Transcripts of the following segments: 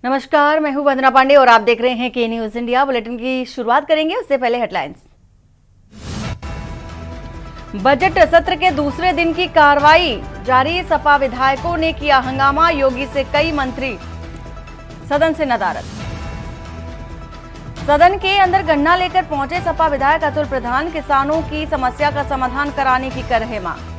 नमस्कार, मैं हूं वंदना पांडे और आप देख रहे हैं के न्यूज इंडिया। बुलेटिन की शुरुआत करेंगे उससे पहले हेडलाइंस। बजट सत्र के दूसरे दिन की कार्रवाई जारी, सपा विधायकों ने किया हंगामा, योगी से कई मंत्री सदन से नदारद। सदन के अंदर गन्ना लेकर पहुंचे सपा विधायक अतुल प्रधान, किसानों की समस्या का समाधान कराने की कर रहे मांग।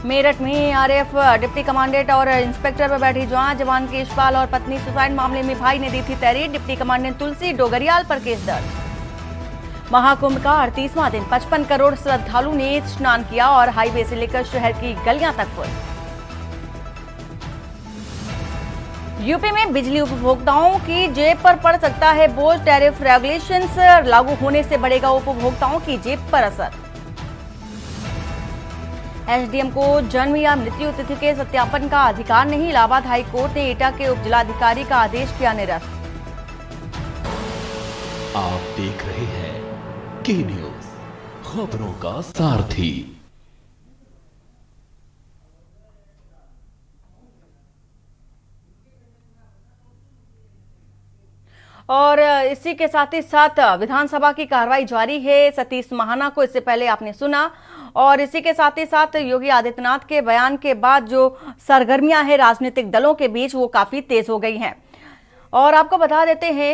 मेरठ में आरएएफ डिप्टी कमांडेंट और इंस्पेक्टर पर बैठी जवान की यशपाल और पत्नी सुसाइड मामले में भाई ने दी थी तहरीर, डिप्टी कमांडेंट तुलसी डोगरियाल पर केस दर्ज। महाकुंभ का 38वां दिन, 55 करोड़ श्रद्धालु ने स्नान किया और हाईवे से लेकर शहर की गलियां तक फुल। यूपी में बिजली उपभोक्ताओं की जेब पर पड़ सकता है बोझ, टैरिफ रेगुलेशंस लागू होने से बढ़ेगा उपभोक्ताओं की जेब पर असर। एसडीएम को जन्म या मृत्यु तिथि के सत्यापन का अधिकार नहीं, इलाहाबाद हाई कोर्ट ने एटा के उपजिलाधिकारी का आदेश किया निरस्त। आप देख रहे हैं के न्यूज, खबरों का सारथी। और इसी के साथ ही साथ विधानसभा की कार्रवाई जारी है। सतीश महाना को इससे पहले आपने सुना, और इसी के साथ ही साथ योगी आदित्यनाथ के बयान के बाद जो सरगर्मियां हैं राजनीतिक दलों के बीच वो काफी तेज हो गई हैं। और आपको बता देते हैं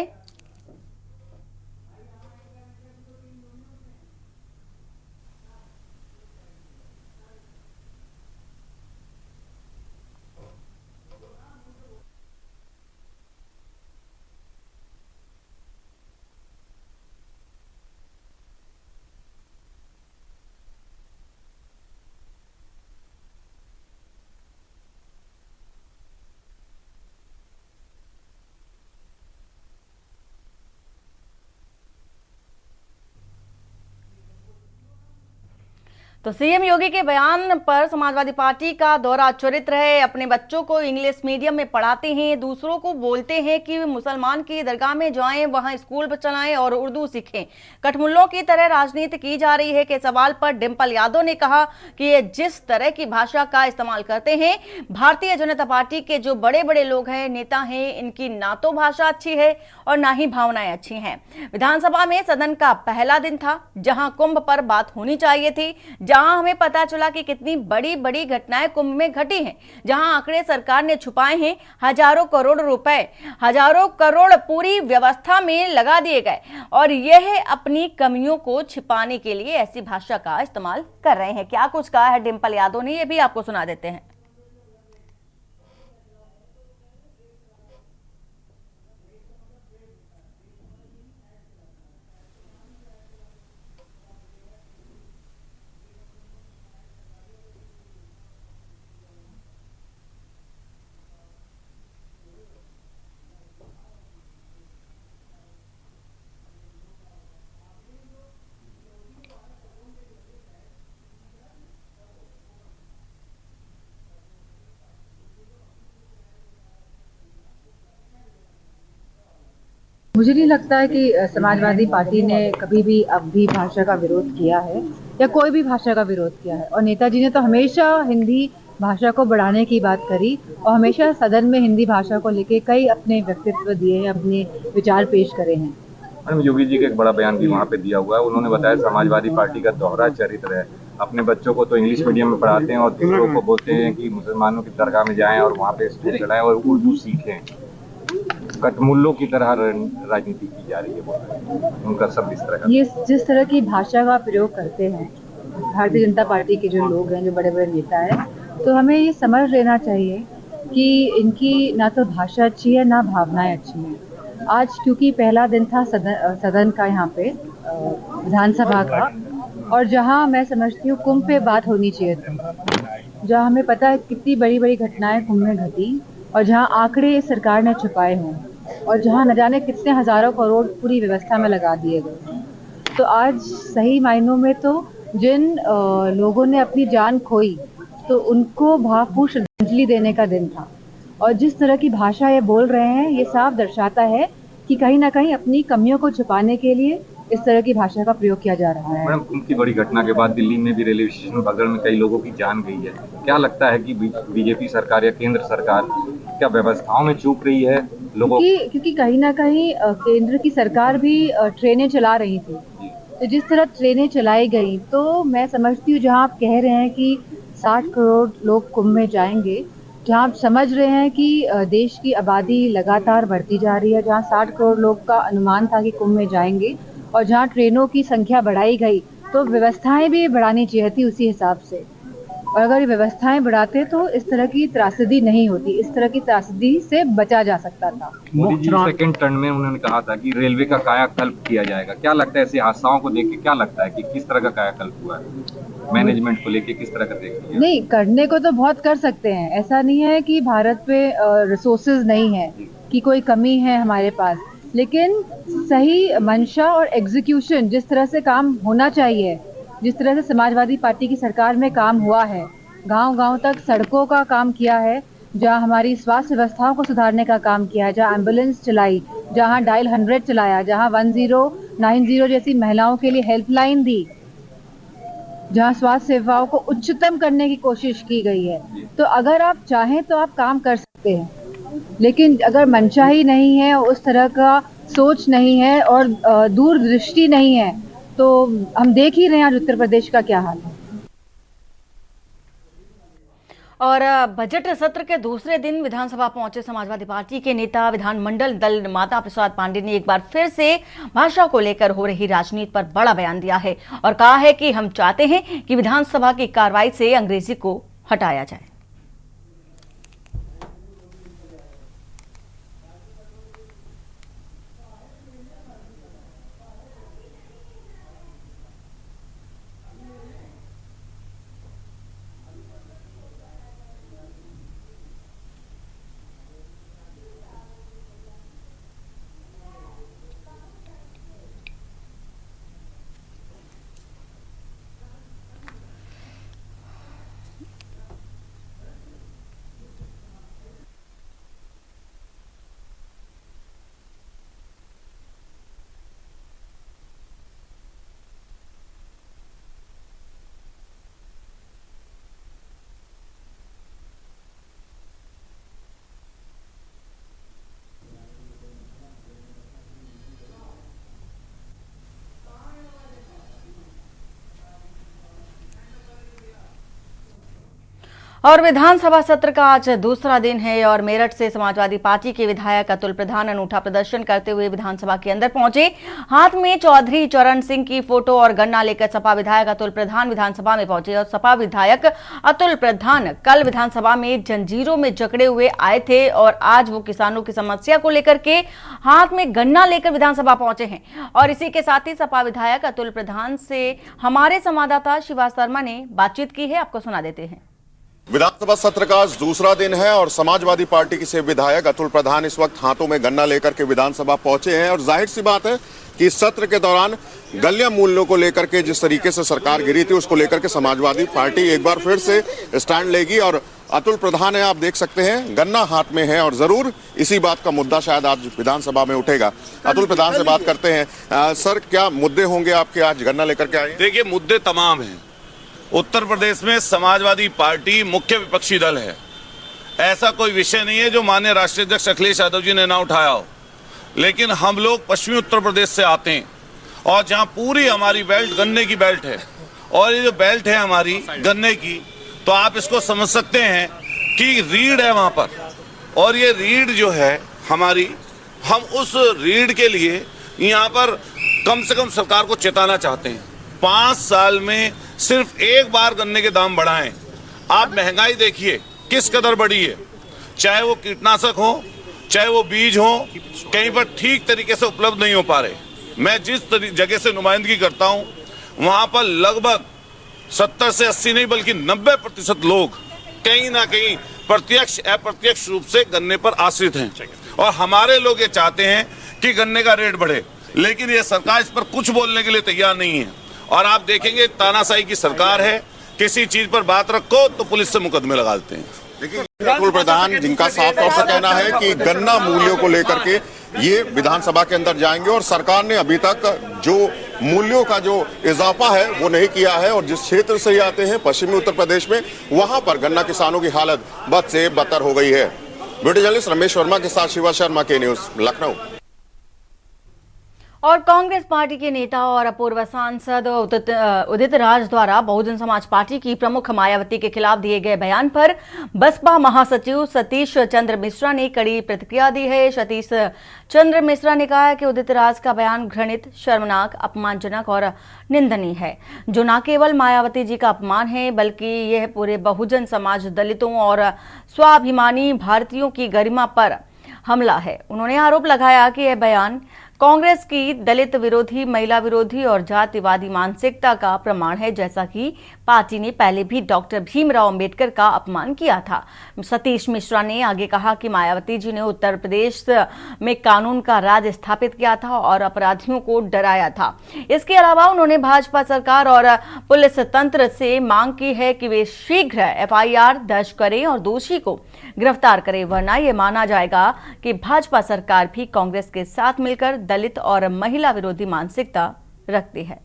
तो सीएम योगी के बयान पर समाजवादी पार्टी का दौरा चरित्र है। अपने बच्चों को इंग्लिश मीडियम में पढ़ाते हैं, दूसरों को बोलते हैं कि मुसलमान की दरगाह में जाएं, वहां स्कूल चलाएं और उर्दू सीखें। कठमुल्लों की तरह राजनीति की जा रही है के सवाल पर डिंपल यादव ने कहा कि ये जिस तरह की भाषा का इस्तेमाल करते हैं, भारतीय जनता पार्टी के जो बड़े बड़े लोग हैं, नेता हैं, इनकी ना तो भाषा अच्छी है और ना ही भावनाएं अच्छी हैं। विधानसभा में सदन का पहला दिन था जहां कुंभ पर बात होनी चाहिए थी, जहां हमें पता चला कि कितनी बड़ी बड़ी घटनाएं कुंभ में घटी हैं, जहां आंकड़े सरकार ने छुपाए हैं, हजारों करोड़ रुपए, हजारों करोड़ पूरी व्यवस्था में लगा दिए गए, और यह अपनी कमियों को छिपाने के लिए ऐसी भाषा का इस्तेमाल कर रहे हैं। क्या कुछ कहा है डिंपल यादव ने, ये भी आपको सुना देते हैं। मुझे नहीं लगता है कि समाजवादी पार्टी ने कभी भी अवधी भाषा का विरोध किया है या कोई भी भाषा का विरोध किया है। और नेताजी ने तो हमेशा हिंदी भाषा को बढ़ाने की बात करी और हमेशा सदन में हिंदी भाषा को लेके कई अपने व्यक्तित्व दिए हैं, अपने विचार पेश करे हैं। मैडम, योगी जी का एक बड़ा बयान भी वहाँ पे दिया हुआ है। उन्होंने बताया समाजवादी पार्टी का दोहरा चरित्र है, अपने बच्चों को तो इंग्लिश मीडियम में पढ़ाते हैं और दूसरों को बोलते हैं कि मुसलमानों की दरगाह में जाएं और वहाँ पे स्कूल चलाएं और उर्दू सीखें। कठमुल्लों की तरह राजनीति की जा रही है, बोल रहे हैं उनका सब इस तरह का। ये जिस तरह की भाषा का प्रयोग करते हैं भारतीय जनता पार्टी के जो लोग हैं, जो बड़े बड़े नेता हैं, तो हमें ये समझ लेना चाहिए कि इनकी ना तो भाषा अच्छी है ना भावनाएं अच्छी हैं। आज क्योंकि पहला दिन था सदन का यहाँ पे विधानसभा का, और जहाँ मैं समझती हूँ कुंभ पे बात होनी चाहिए थी, जहाँ हमें पता है कितनी बड़ी बड़ी घटनाएं कुंभ में घटी और जहाँ आंकड़े सरकार ने छुपाए हों और जहाँ न जाने कितने हजारों करोड़ पूरी व्यवस्था में लगा दिए गए। तो आज सही मायनों में तो जिन लोगों ने अपनी जान खोई तो उनको भावपूर्ण श्रद्धांजलि देने का दिन था। और जिस तरह की भाषा ये बोल रहे हैं, ये साफ दर्शाता है कि कहीं ना कहीं अपनी कमियों को छुपाने के लिए इस तरह की भाषा का प्रयोग किया जा रहा है। मैडम, उनकी बड़ी घटना के बाद दिल्ली में भी रेलवे स्टेशन बगल में कई लोगों की जान गई है। क्या लगता है कि बीजेपी सरकार या केंद्र सरकार क्या व्यवस्थाओं में चूक रही है लोगों? क्योंकि कहीं ना कहीं केंद्र की सरकार भी ट्रेनें चला रही थी, तो जिस तरह ट्रेनें चलाई गई, तो मैं समझती हूँ जहाँ आप कह रहे हैं कि 60 करोड़ लोग कुंभ में जाएंगे, जहाँ आप समझ रहे हैं कि देश की आबादी लगातार बढ़ती जा रही है, जहाँ 60 करोड़ लोग का अनुमान था कि कुंभ में जाएंगे, और जहाँ ट्रेनों की संख्या बढ़ाई गई, तो व्यवस्थाएं भी बढ़ानी चाहिए थी उसी हिसाब से। और अगर ये व्यवस्थाएं बढ़ाते तो इस तरह की त्रासदी नहीं होती, इस तरह की त्रासदी से बचा जा सकता था। मोदी जी सेकंड टर्न में उन्होंने कहा था कि रेलवे का कायाकल्प किया जाएगा। क्या लगता है ऐसे हादसाओं को देख के क्या लगता है कि किस तरह का कायाकल्प हुआ है? मैनेजमेंट को लेके किस तरह का देखिए? नहीं, करने को तो बहुत कर सकते हैं, ऐसा नहीं है कि भारत पे रिसोर्सेज नहीं है, कि कोई कमी है हमारे पास, लेकिन सही मंशा और एग्जीक्यूशन, जिस तरह से काम होना चाहिए, जिस तरह से समाजवादी पार्टी की सरकार में काम हुआ है, गांव-गांव तक सड़कों का काम किया है, जहां हमारी स्वास्थ्य व्यवस्थाओं को सुधारने का काम किया है, जहां एम्बुलेंस चलाई, जहां डायल 100 चलाया, जहां 1090 जैसी महिलाओं के लिए हेल्पलाइन दी, जहां स्वास्थ्य सेवाओं को उच्चतम करने की कोशिश की गई है। तो अगर आप चाहें तो आप काम कर सकते हैं, लेकिन अगर मंशा ही नहीं है, उस तरह का सोच नहीं है और दूरदृष्टि नहीं है, तो हम देख ही रहे हैं आज उत्तर प्रदेश का क्या हाल है। और बजट सत्र के दूसरे दिन विधानसभा पहुंचे समाजवादी पार्टी के नेता विधानमंडल दल माता प्रसाद पांडे ने एक बार फिर से भाषा को लेकर हो रही राजनीति पर बड़ा बयान दिया है और कहा है कि हम चाहते हैं कि विधानसभा की कार्रवाई से अंग्रेजी को हटाया जाए। और विधानसभा सत्र का आज दूसरा दिन है और मेरठ से समाजवादी पार्टी के विधायक अतुल प्रधान अनूठा प्रदर्शन करते हुए विधानसभा के अंदर पहुंचे। हाथ में चौधरी चरण सिंह की फोटो और गन्ना लेकर सपा विधायक अतुल प्रधान विधानसभा में पहुंचे और सपा विधायक अतुल प्रधान कल विधानसभा में जंजीरों में जकड़े हुए आए थे और आज वो किसानों की समस्या को लेकर के हाथ में गन्ना लेकर विधानसभा पहुंचे हैं। और इसी के साथ ही सपा विधायक अतुल प्रधान से हमारे संवाददाता शिवा शर्मा ने बातचीत की है, आपको सुना देते हैं। विधानसभा सत्र का आज दूसरा दिन है और समाजवादी पार्टी के से विधायक अतुल प्रधान इस वक्त हाथों में गन्ना लेकर के विधानसभा पहुंचे हैं और जाहिर सी बात है कि इस सत्र के दौरान गल्ला मूल्यों को लेकर के जिस तरीके से सरकार गिरी थी उसको लेकर के समाजवादी पार्टी एक बार फिर से स्टैंड लेगी। और अतुल प्रधान है, आप देख सकते हैं गन्ना हाथ में है और जरूर इसी बात का मुद्दा शायद आज विधानसभा में उठेगा। अतुल प्रधान से बात करते हैं। सर, क्या मुद्दे होंगे आपके, आज गन्ना लेकर के आए? देखिए, मुद्दे तमाम हैं। उत्तर प्रदेश में समाजवादी पार्टी मुख्य विपक्षी दल है। ऐसा कोई विषय नहीं है जो माननीय राष्ट्रीय अध्यक्ष अखिलेश यादव जी ने ना उठाया हो, लेकिन हम लोग पश्चिमी उत्तर प्रदेश से आते हैं और जहां पूरी हमारी बेल्ट गन्ने की बेल्ट है और ये जो बेल्ट है हमारी गन्ने की, तो आप इसको समझ सकते हैं कि रीढ़ है वहां पर, और ये रीढ़ जो है हमारी, हम उस रीढ़ के लिए यहाँ पर कम से कम सरकार को चेताना चाहते हैं। 5 साल में सिर्फ एक बार गन्ने के दाम बढ़ाएं। आप महंगाई देखिए किस कदर बढ़ी है, चाहे वो कीटनाशक हो, चाहे वो बीज हो, कहीं पर ठीक तरीके से उपलब्ध नहीं हो पा रहे। मैं जिस जगह से नुमाइंदगी करता हूं वहां पर लगभग 70 से 80 नहीं बल्कि 90% लोग कहीं ना कहीं प्रत्यक्ष अप्रत्यक्ष रूप से गन्ने पर आश्रित हैं और हमारे लोग ये चाहते हैं कि गन्ने का रेट बढ़े, लेकिन ये सरकार इस पर कुछ बोलने के लिए तैयार नहीं है। और आप देखेंगे तानाशाही की सरकार है, किसी चीज पर बात रखो तो पुलिस से मुकदमे लगा देते हैं। देखिए अतुल प्रधान जिनका साफ तौर से कहना है कि गन्ना मूल्यों को लेकर के ये विधानसभा के अंदर जाएंगे और सरकार ने अभी तक जो मूल्यों का जो इजाफा है वो नहीं किया है और जिस क्षेत्र से ये आते हैं पश्चिमी उत्तर प्रदेश में वहां पर गन्ना किसानों की हालत बद से बदतर हो गई है। वीडियो जर्नलिस्ट रमेश वर्मा के साथ शिवा शर्मा, के न्यूज, लखनऊ। और कांग्रेस पार्टी के नेता और पूर्व सांसद उदित राज द्वारा बहुजन समाज पार्टी की प्रमुख मायावती के खिलाफ दिए गए बयान पर बसपा महासचिव सतीश चंद्र मिश्रा ने कड़ी प्रतिक्रिया दी है। सतीश चंद्र मिश्रा ने कहा है कि उदित राज का बयान घृणित, शर्मनाक, अपमानजनक और निंदनीय है, जो न केवल मायावती जी का अपमान है बल्कि यह पूरे बहुजन समाज, दलितों और स्वाभिमानी भारतीयों की गरिमा पर हमला है। उन्होंने आरोप लगाया कि यह बयान कांग्रेस की दलित विरोधी, महिला विरोधी और जातिवादी मानसिकता का प्रमाण है, जैसा कि पार्टी ने पहले भी डॉक्टर भीमराव अंबेडकर का अपमान किया था। सतीश मिश्रा ने आगे कहा कि मायावती जी ने उत्तर प्रदेश में कानून का राज स्थापित किया था और अपराधियों को डराया था। इसके अलावा उन्होंने भाजपा सरकार और पुलिस तंत्र से मांग की है कि वे शीघ्र FIR दर्ज करें और दोषी को गिरफ्तार करें, वरना यह माना जाएगा कि भाजपा सरकार भी कांग्रेस के साथ मिलकर दलित और महिला विरोधी मानसिकता रखती है।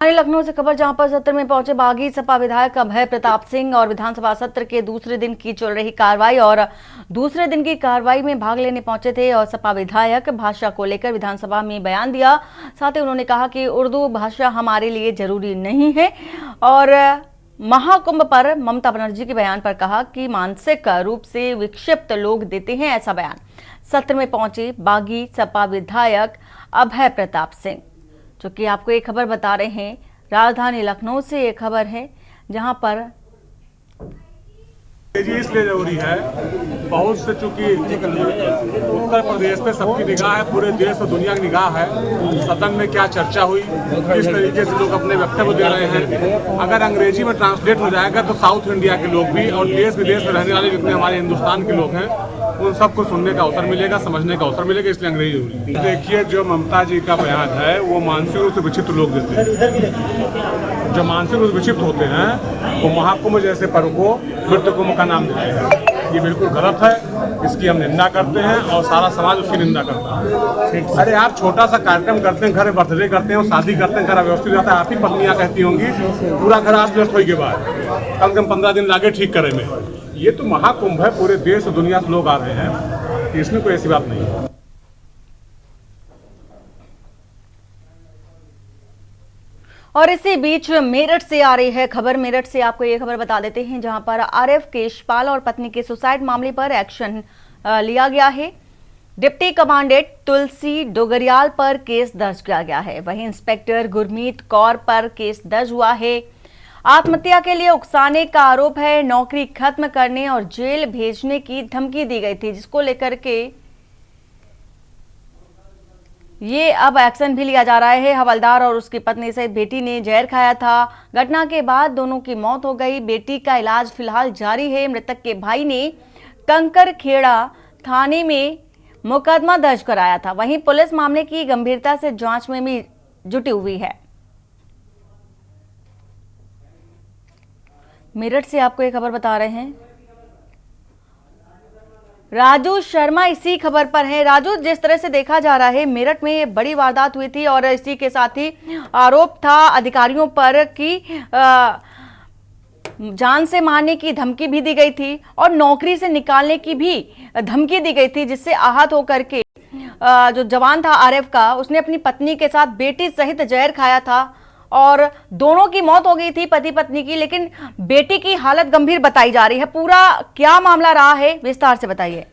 लखनऊ से खबर, जहां पर सत्र में पहुंचे बागी सपा विधायक अभय प्रताप सिंह और विधानसभा सत्र के दूसरे दिन की चल रही कार्रवाई और दूसरे दिन की कार्रवाई में भाग लेने पहुंचे थे और सपा विधायक भाषा को लेकर विधानसभा में बयान दिया। साथ ही उन्होंने कहा कि उर्दू भाषा हमारे लिए जरूरी नहीं है और महाकुंभ पर ममता बनर्जी के बयान पर कहा कि मानसिक रूप से विक्षिप्त लोग देते हैं ऐसा बयान। सत्र में पहुंचे बागी सपा विधायक अभय प्रताप सिंह, जो कि आपको एक खबर बता रहे हैं, राजधानी लखनऊ से ये खबर है, जहां पर इसलिए जरूरी है, बहुत से चूंकि उत्तर प्रदेश पे सबकी निगाह है, पूरे देश और दुनिया की निगाह है। सदन में क्या चर्चा हुई, किस तरीके से लोग अपने वक्तव्य दे रहे हैं, अगर अंग्रेजी में ट्रांसलेट हो जाएगा तो साउथ इंडिया के लोग भी और देश विदेश में रहने वाले जितने हमारे हिंदुस्तान के लोग हैं उन सबको सुनने का अवसर मिलेगा, समझने का अवसर मिलेगा, इसलिए अंग्रेजी जरूरी है। देखिए, जो ममता जी का बयान है वो मानसिक रूप से विक्षिप्त लोग देते हैं। जो मानसिक रूप से विक्षिप्त होते हैं वो महाकुंभ जैसे पर्व को मृत्यु कुंभ का नाम देते हैं। ये बिल्कुल गलत है, इसकी हम निंदा करते हैं और सारा समाज उसकी निंदा करता है। अरे आप छोटा सा कार्यक्रम करते हैं, घर में बर्थडे करते हैं और शादी करते हैं, घर व्यवस्थित रहता है, आप ही पत्नियां कहती होंगी पूरा घर अस्त व्यस्त होने के बाद कम से कम 15 दिन लागे ठीक करे में। ये तो महाकुंभ है, पूरे देश और दुनिया से लोग आ रहे हैं, इसमें कोई ऐसी बात नहीं है। और इसी बीच मेरठ से आ रही है खबर। मेरठ से आपको ये खबर बता देते हैं, जहां पर RF केशपाल और पत्नी के सुसाइड मामले पर एक्शन लिया गया है। डिप्टी कमांडेंट तुलसी डोगरियाल पर केस दर्ज किया गया है। वहीं इंस्पेक्टर गुरमीत कौर पर केस दर्ज हुआ है। आत्महत्या के लिए उकसाने का आरोप है। नौकरी खत्म करने और जेल भेजने की धमकी दी गई थी, जिसको लेकर के ये अब एक्शन भी लिया जा रहा है। हवलदार और उसकी पत्नी सहित बेटी ने जहर खाया था। घटना के बाद दोनों की मौत हो गई। बेटी का इलाज फिलहाल जारी है। मृतक के भाई ने कंकरखेड़ा थाने में मुकदमा दर्ज कराया था। वहीं पुलिस मामले की गंभीरता से जांच में भी जुटी हुई है। मेरठ से आपको एक खबर बता रहे हैं, राजू शर्मा इसी खबर पर है। राजू, जिस तरह से देखा जा रहा है मेरठ में ये बड़ी वारदात हुई थी और इसी के साथ ही आरोप था अधिकारियों पर कि जान से मारने की धमकी भी दी गई थी और नौकरी से निकालने की भी धमकी दी गई थी, जिससे आहत होकर के जो जवान था आरिफ का, उसने अपनी पत्नी के साथ बेटी सहित जहर खाया था और दोनों की मौत हो गई थी, पति पत्नी की, लेकिन बेटी की हालत गंभीर बताई जा रही है। पूरा क्या मामला रहा है, विस्तार से बताइए।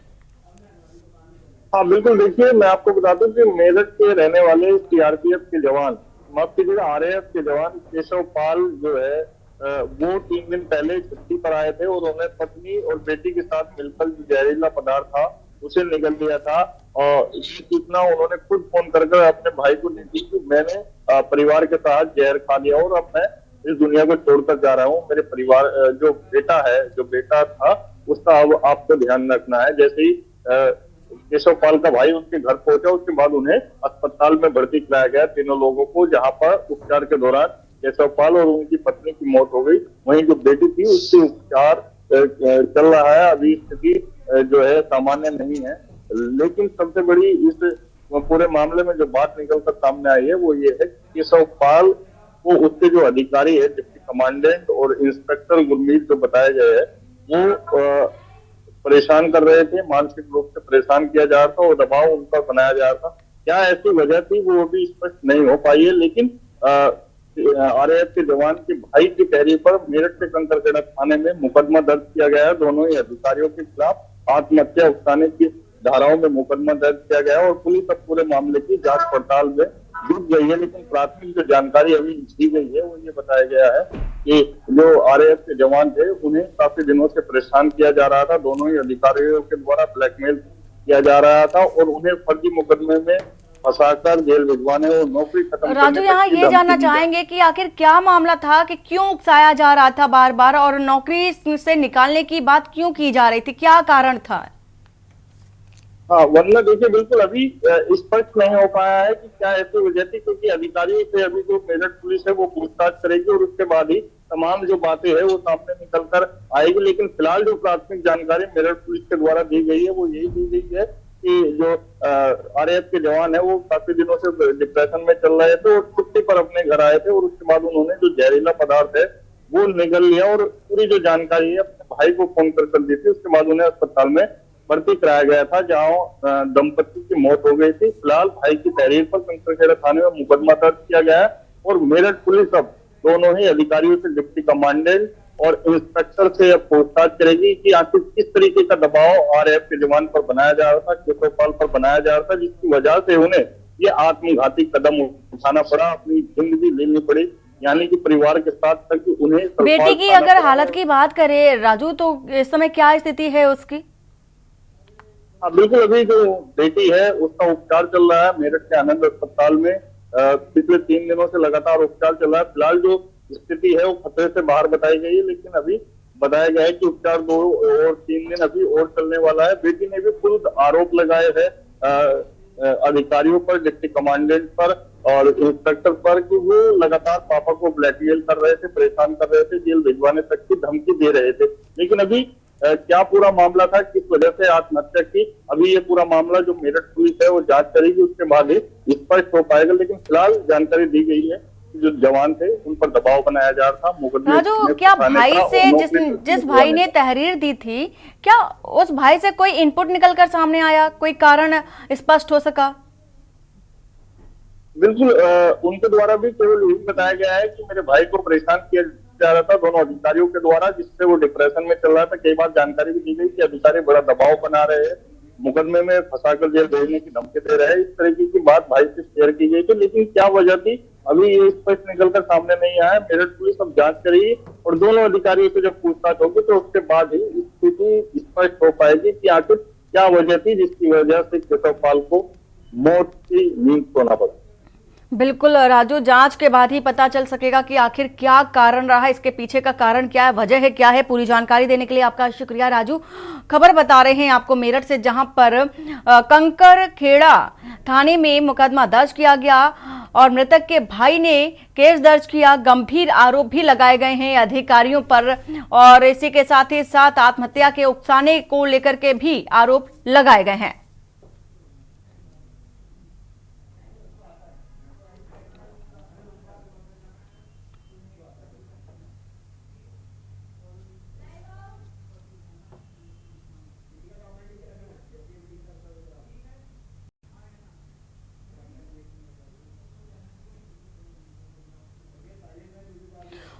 हाँ बिल्कुल, देखिए मैं आपको बता दूं कि मेरठ के रहने वाले सीआरपीएफ के जवान, माफ कीजिएगा आरएएफ के जवान केशव पाल जो है वो 3 दिन पहले छुट्टी पर आए थे और उन्होंने पत्नी और बेटी के साथ मिलकर जो जहरीला पदार्थ था उसे निगल लिया था। और ये सूचना उन्होंने खुद फोन कर अपने भाई को दी थी कि मैंने परिवार के साथ जहर खा लिया और अब मैं इस दुनिया को छोड़कर जा रहा हूँ। मेरे परिवार जो बेटा था उसका अब आपको ध्यान रखना है। जैसे ही केशव पाल का भाई उनके घर पहुंचा, उसके बाद उन्हें अस्पताल में भर्ती कराया गया, तीनों लोगों को, जहां पर उपचार के दौरान केशव पाल और उनकी पत्नी की मौत हो गई। वहीं जो बेटी थी उसकी उपचार चल रहा है, अभी स्थिति जो है सामान्य नहीं है। लेकिन सबसे बड़ी इस पूरे मामले में जो बात निकलकर सामने आई है वो ये है कि केशव पाल को उसके जो अधिकारी है, डिप्टी कमांडेंट और इंस्पेक्टर गुरमीत जो बताए गए हैं, वो परेशान कर रहे थे, मानसिक रूप से परेशान किया जा रहा था और दबाव उन पर बनाया जा रहा था। क्या ऐसी वजह थी वो अभी स्पष्ट नहीं हो पाई है, लेकिन आरएएफ के जवान के भाई की तहरीर पर मेरठ के कंकरखेड़ा थाने में मुकदमा दर्ज किया गया है। दोनों ही अधिकारियों के खिलाफ आत्महत्या उकसाने की धाराओं में मुकदमा दर्ज किया गया है और पुलिस अब पूरे मामले की जांच पड़ताल में जुट गई है। लेकिन प्राथमिक जो जानकारी अभी दी गई है वो ये बताया गया है कि जो आरएएफ के जवान थे उन्हें काफी दिनों से परेशान किया जा रहा था, दोनों ही अधिकारियों के द्वारा ब्लैकमेल किया जा रहा था और उन्हें फर्जी मुकदमे में फंसाकर जेल भिजवाने और नौकरी खत्म राजू, यहाँ ये जानना चाहेंगे कि आखिर क्या मामला था कि क्यों उकसाया जा रहा था बार बार और नौकरी से निकालने की बात क्यों की जा रही थी, क्या कारण था? हाँ, वरना देखिए बिल्कुल अभी स्पष्ट नहीं हो पाया है कि क्या ऐसी वजह थी, क्योंकि अधिकारियों से अभी जो मेरठ पुलिस है वो पूछताछ करेगी और उसके बाद ही तमाम जो बातें हैं वो सामने निकल कर आएगी। लेकिन फिलहाल जो प्राथमिक जानकारी मेरठ पुलिस के द्वारा दी गई है वो यही दी गई है कि जो आरएएफ के जवान है वो काफी दिनों से डिप्रेशन में चल रहे थे और छुट्टी पर अपने घर आए थे और उसके बाद उन्होंने जो जहरीला पदार्थ है वो निगल लिया और पूरी जो जानकारी है अपने भाई को फोन कर दी थी। उसके बाद उन्हें अस्पताल में भर्ती कराया गया था, जहां दंपति की मौत हो गई थी। फिलहाल भाई की तहरीर पर कंकरखेड़ा थाने में मुकदमा दर्ज किया गया है और मेरठ पुलिस अब दोनों ही अधिकारियों से, डिप्टी कमांडेंट और इंस्पेक्टर से अब पूछताछ करेगी कि आखिर किस तरीके का दबाव आरएएफ के जवान पर बनाया जा रहा था, केशव पाल पर बनाया जा रहा था, जिसकी वजह से उन्हें ये आत्मघाती कदम उठाना पड़ा, अपनी जिंदगी लेनी पड़ी, यानी कि परिवार के साथ तक उन्हें। बेटी की अगर हालत की बात करें राजू, तो इस समय क्या स्थिति है उसकी? बिल्कुल, अभी जो बेटी है उसका उपचार चल रहा है मेरठ के आनंद अस्पताल में। पिछले 3 दिनों से लगातार उपचार चल रहा है। फिलहाल जो स्थिति है वो खतरे से बाहर बताई गई है, लेकिन अभी बताया गया है कि उपचार 2 और 3 दिन अभी और चलने वाला है। बेटी ने भी खुद आरोप लगाए हैं अधिकारियों पर, डिप्टी कमांडेंट पर और इंस्पेक्टर पर कि वो लगातार पापा को ब्लैकमेल कर रहे थे, परेशान कर रहे थे, जेल भिजवाने तक की धमकी दे रहे थे। लेकिन अभी क्या पूरा मामला था, किस वजह से आत्महत्या की, अभी ये पूरा मामला जो मेरठ पुलिस है वो जांच करेगी, उसके बाद ही स्पष्ट हो पाएगा। लेकिन फिलहाल जानकारी दी गई है कि जो जवान थे उन पर दबाव बनाया जा रहा था। मुकदमे राजू, क्या भाई से जिस भाई ने तहरीर दी थी, क्या उस भाई से कोई इनपुट निकल कर सामने आया, कोई कारण स्पष्ट हो सका? बिल्कुल, उनके द्वारा भी केवल यही बताया गया है कि मेरे भाई को परेशान किया जा रहा था दोनों अधिकारियों के द्वारा, जिससे वो डिप्रेशन में चल रहा था। कई बार जानकारी भी दी गई कि अधिकारी बड़ा दबाव बना रहे हैं, मुकदमे में फंसाकर जेल भेजने की धमकी दे रहे हैं, इस तरीके की बात भाई से शेयर की गई थी। लेकिन क्या वजह थी अभी ये स्पष्ट निकलकर सामने नहीं आया। मेरठ पुलिस अब जांच करेगी और दोनों अधिकारियों से जब पूछताछ होगी तो उसके बाद ही स्थिति स्पष्ट हो पाएगी कि आखिर क्या वजह थी जिसकी वजह से केशव पाल को मौत की नींद सोना पड़ा। बिल्कुल राजू, जांच के बाद ही पता चल सकेगा कि आखिर क्या कारण रहा, इसके पीछे का कारण क्या है, वजह है क्या है। पूरी जानकारी देने के लिए आपका शुक्रिया राजू। खबर बता रहे हैं आपको मेरठ से, जहां पर कंकरखेड़ा थाने में मुकदमा दर्ज किया गया और मृतक के भाई ने केस दर्ज किया। गंभीर आरोप भी लगाए गए हैं अधिकारियों पर और इसी के साथ ही साथ आत्महत्या के उकसाने को लेकर के भी आरोप लगाए गए हैं।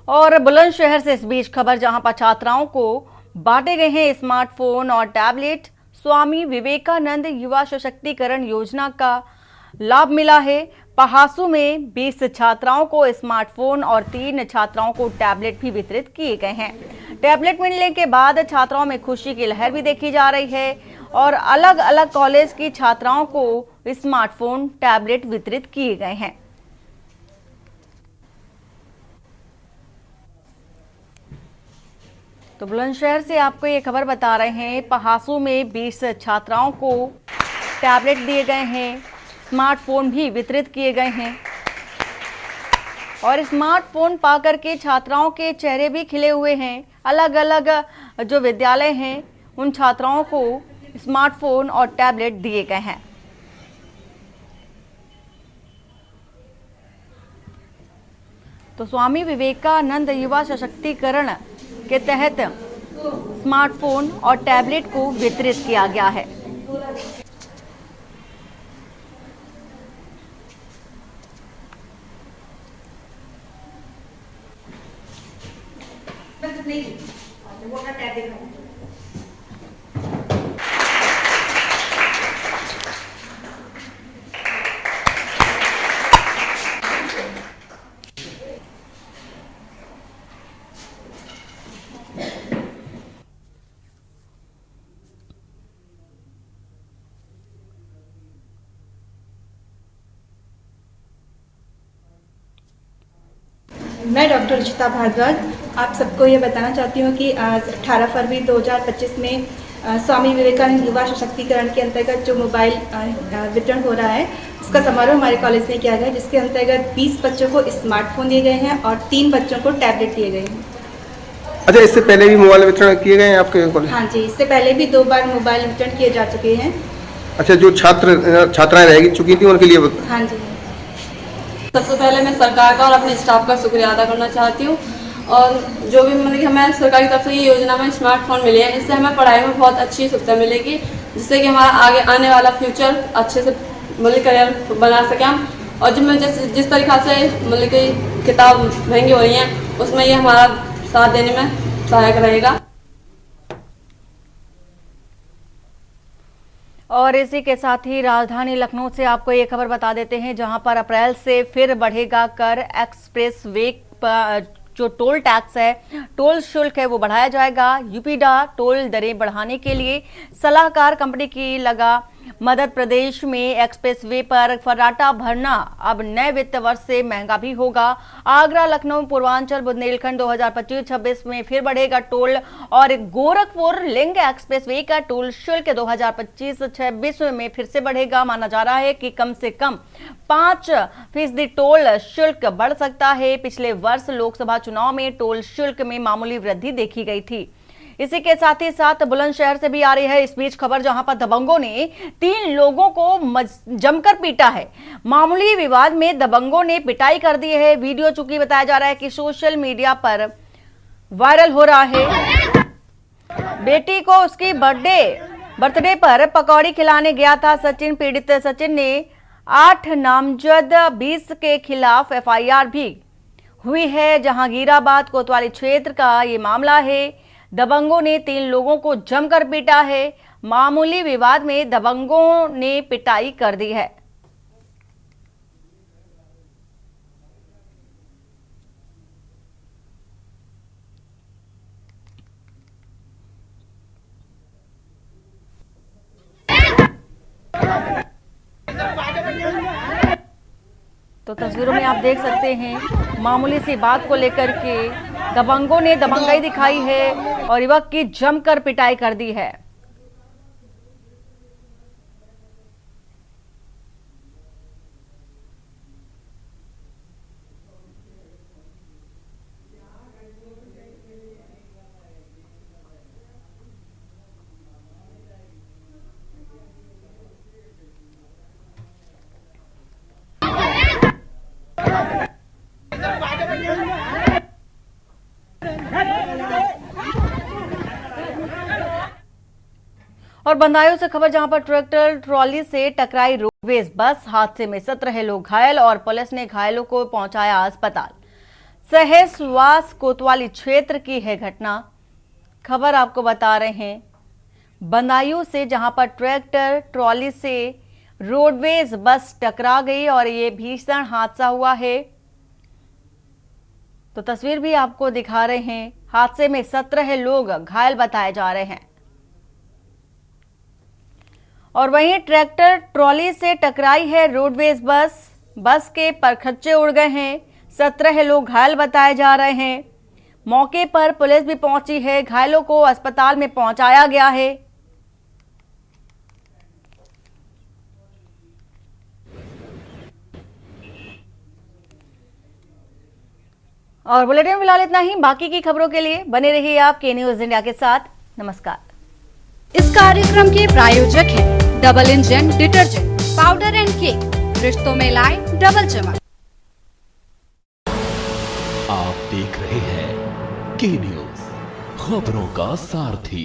और बुलंदशहर से इस बीच खबर जहां पर छात्राओं को बांटे गए हैं स्मार्टफोन और टैबलेट। स्वामी विवेकानंद युवा सशक्तिकरण योजना का लाभ मिला है। पहासू में 20 छात्राओं को स्मार्टफोन और 3 छात्राओं को टैबलेट भी वितरित किए गए हैं। टैबलेट मिलने के बाद छात्राओं में खुशी की लहर भी देखी जा रही है और अलग अलग कॉलेज की छात्राओं को स्मार्टफोन टैबलेट वितरित किए गए हैं। तो बुलंदशहर से आपको ये खबर बता रहे हैं, पहासू में 20 छात्राओं को टैबलेट दिए गए हैं, स्मार्टफोन भी वितरित किए गए हैं और स्मार्टफोन पाकर के छात्राओं के चेहरे भी खिले हुए हैं। अलग अलग जो विद्यालय हैं उन छात्राओं को स्मार्टफोन और टैबलेट दिए गए हैं। तो स्वामी विवेकानंद युवा सशक्तिकरण के तहत स्मार्टफोन और टैबलेट को वितरित किया गया है। मैं डॉक्टर रुचिता भारद्वाज आप सबको ये बताना चाहती हूँ कि आज 18 फरवरी 2025 में स्वामी विवेकानंद युवा सशक्तिकरण के अंतर्गत जो मोबाइल वितरण हो रहा है उसका समारोह हमारे कॉलेज में किया गया, जिसके अंतर्गत 20 बच्चों को स्मार्टफोन दिए गए हैं और 3 बच्चों को टैबलेट दिए गए हैं। अच्छा, इससे पहले भी मोबाइल वितरण किए गए हैं आपके कॉलेज? हाँ जी, इससे पहले भी 2 बार मोबाइल वितरण किए जा चुके हैं। अच्छा, जो छात्राएं रह चुकी थी उनके लिए? हाँ जी। सबसे पहले मैं सरकार का और अपने स्टाफ का शुक्रिया अदा करना चाहती हूँ और जो भी मतलब कि हमें सरकार की तरफ से ये योजना में स्मार्टफोन मिले हैं, इससे हमें पढ़ाई में बहुत अच्छी सुविधा मिलेगी, जिससे कि हमारा आगे आने वाला फ्यूचर अच्छे से मतलब करियर बना सकें हम। और जिस तरीक़ा से मतलब कि किताब महंगी हो रही हैं उसमें ये हमारा साथ देने में सहायक रहेगा। और इसी के साथ ही राजधानी लखनऊ से आपको ये खबर बता देते हैं, जहां पर अप्रैल से फिर बढ़ेगा कर। एक्सप्रेस वे पर जो टोल टैक्स है, टोल शुल्क है, वो बढ़ाया जाएगा। यूपीडा टोल दरें बढ़ाने के लिए सलाहकार कंपनी की लगा मदद। प्रदेश में एक्सप्रेस वे पर फर्राटा भरना अब नए वित्त वर्ष से महंगा भी होगा। आगरा, लखनऊ, पूर्वांचल, बुंदेलखंड 2025-26 में फिर बढ़ेगा टोल और गोरखपुर लिंक एक्सप्रेस वे का टोल शुल्क 2025-26 में फिर से बढ़ेगा। माना जा रहा है कि कम से कम 5% टोल शुल्क बढ़ सकता है। पिछले वर्ष लोकसभा चुनाव में टोल शुल्क में मामूली वृद्धि देखी गई थी। इसी के साथ ही साथ बुलंदशहर से भी आ रही है इस बीच खबर, जहां पर दबंगों ने 3 लोगों को जमकर पीटा है। मामूली विवाद में दबंगों ने पिटाई कर दी है। वीडियो चूंकि बताया जा रहा है कि सोशल मीडिया पर वायरल हो रहा है। बेटी को उसकी बर्थडे पर पकौड़ी खिलाने गया था सचिन। पीड़ित सचिन ने 8 नामजद 20 के खिलाफ FIR भी हुई है। जहांगीराबाद कोतवाली क्षेत्र का ये मामला है। दबंगों ने 3 लोगों को जमकर पीटा है। मामूली विवाद में दबंगों ने पिटाई कर दी है। तो तस्वीरों में आप देख सकते हैं, मामूली सी बात को लेकर के दबंगों ने दबंगाई दिखाई है और युवक की जमकर पिटाई कर दी है। और बंदायूं से खबर, जहां पर ट्रैक्टर ट्रॉली से टकराई रोडवेज बस। हादसे में 17 लोग घायल और पुलिस ने घायलों को पहुंचाया अस्पताल। सहसवास कोतवाली क्षेत्र की है घटना। खबर आपको बता रहे हैं बदायूं से, जहां पर ट्रैक्टर ट्रॉली से रोडवेज बस टकरा गई और ये भीषण हादसा हुआ है। तो तस्वीर भी आपको दिखा रहे हैं। हादसे में 17 लोग घायल बताए जा रहे हैं और वहीं ट्रैक्टर ट्रॉली से टकराई है रोडवेज बस के परखच्चे उड़ गए हैं। 17 लोग घायल बताए जा रहे हैं। मौके पर पुलिस भी पहुंची है, घायलों को अस्पताल में पहुंचाया गया है। और बुलेटिन में फिलहाल इतना ही। बाकी की खबरों के लिए बने रहिए आप के न्यूज इंडिया के साथ। नमस्कार। इस कार्यक्रम के प्रायोजक हैं double engine detergent powder and cake, रिश्तों में लाए डबल चमक। आप देख रहे हैं के न्यूज, खबरों का सारथी।